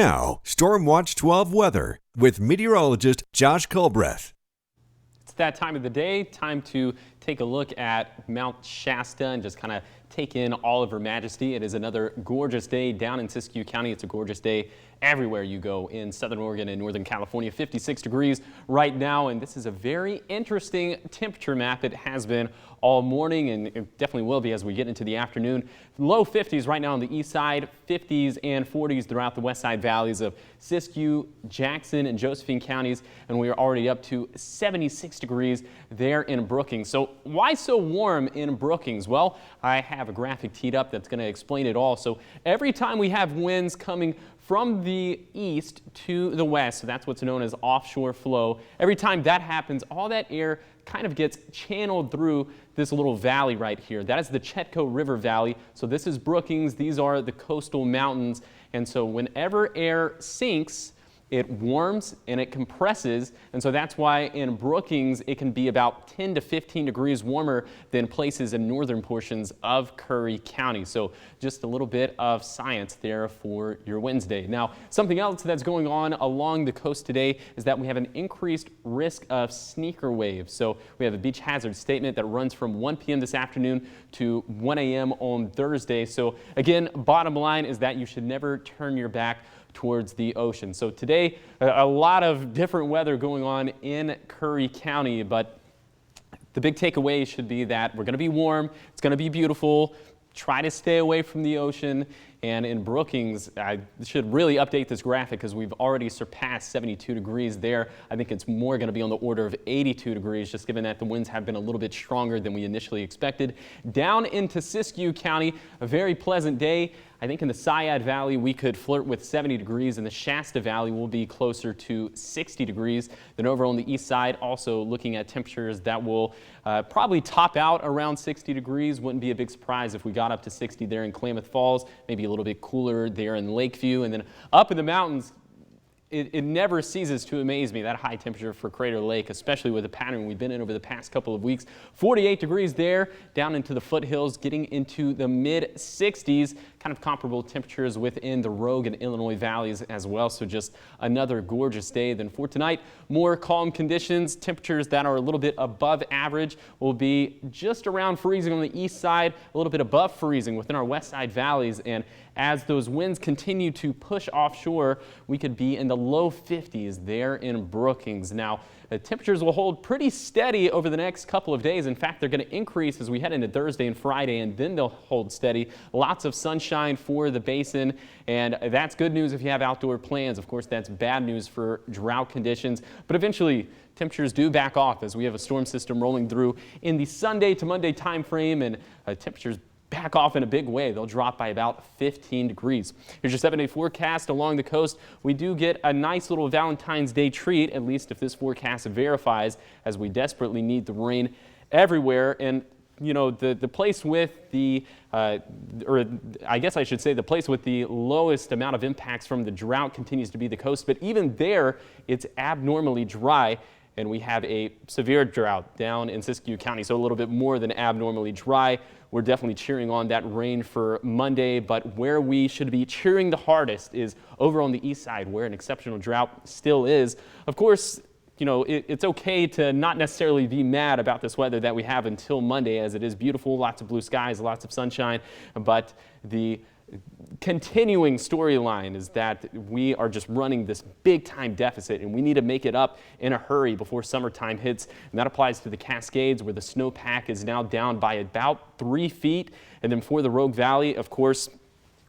Now, Storm Watch 12 weather with meteorologist Josh Culbreath. It's that time of the day, time to take a look at Mount Shasta and just kind of take in all of her majesty. It is another gorgeous day down in Siskiyou County. It's a gorgeous day everywhere you go in Southern Oregon and Northern California. 56 degrees right now, and this is a very interesting temperature map. It has been all morning, and it definitely will be as we get into the afternoon. Low 50s right now on the east side, 50s and 40s throughout the west side valleys of Siskiyou, Jackson, and Josephine counties, and we are already up to 76 degrees there in Brookings. So why so warm in Brookings? Well, I have a graphic teed up that's going to explain it all. So every time we have winds coming from the east to the west, so that's what's known as offshore flow, every time that happens, all that air kind of gets channeled through this little valley right here. That is the Chetco River Valley. So this is Brookings. These are the coastal mountains. And so whenever air sinks, it warms and it compresses, and so that's why in Brookings it can be about 10 to 15 degrees warmer than places in northern portions of Curry County. So just a little bit of science there for your Wednesday. Now, something else that's going on along the coast today is that we have an increased risk of sneaker waves. So we have a beach hazard statement that runs from 1 p.m. this afternoon to 1 a.m. on Thursday. So again, bottom line is that you should never turn your back towards the ocean. So today, a lot of different weather going on in Curry County, but the big takeaway should be that we're going to be warm, it's going to be beautiful, try to stay away from the ocean. And in Brookings, I should really update this graphic because we've already surpassed 72 degrees there. I think it's more going to be on the order of 82 degrees, just given that the winds have been a little bit stronger than we initially expected. Down into Siskiyou County, a very pleasant day. I think in the Sayad Valley, we could flirt with 70 degrees. In the Shasta Valley, we'll be closer to 60 degrees. Then over on the east side, also looking at temperatures that will probably top out around 60 degrees. Wouldn't be a big surprise if we got up to 60 there in Klamath Falls, maybe a little bit cooler there in Lakeview. And then up in the mountains, it never ceases to amaze me, that high temperature for Crater Lake, especially with the pattern we've been in over the past couple of weeks. 48 degrees there, down into the foothills, getting into the mid-60s, kind of comparable temperatures within the Rogue and Illinois valleys as well. So just another gorgeous day. Then for tonight, more calm conditions. Temperatures that are a little bit above average will be just around freezing on the east side, a little bit above freezing within our west side valleys. And as those winds continue to push offshore, we could be in the low 50s there in Brookings. Now, the temperatures will hold pretty steady over the next couple of days. In fact, they're going to increase as we head into Thursday and Friday, and then they'll hold steady. Lots of sunshine for the basin, and that's good news if you have outdoor plans. Of course, that's bad news for drought conditions, but eventually temperatures do back off as we have a storm system rolling through in the Sunday to Monday time frame, and temperatures back off in a big way. They'll drop by about 15 degrees. Here's your 7-day forecast along the coast. We do get a nice little Valentine's Day treat, at least if this forecast verifies, as we desperately need the rain everywhere. And you know, the place with the, or I guess I should say the place with the lowest amount of impacts from the drought continues to be the coast. But even there, it's abnormally dry. And we have a severe drought down in Siskiyou County, so a little bit more than abnormally dry. We're definitely cheering on that rain for Monday, but where we should be cheering the hardest is over on the east side, where an exceptional drought still is. Of course, you know, it's okay to not necessarily be mad about this weather that we have until Monday, as it is beautiful, lots of blue skies, lots of sunshine, but the continuing storyline is that we are just running this big time deficit, and we need to make it up in a hurry before summertime hits. And that applies to the Cascades, where the snowpack is now down by about 3 feet. And then for the Rogue Valley, of course,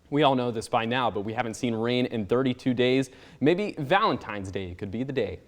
we all know this by now, but we haven't seen rain in 32 days. Maybe Valentine's Day could be the day.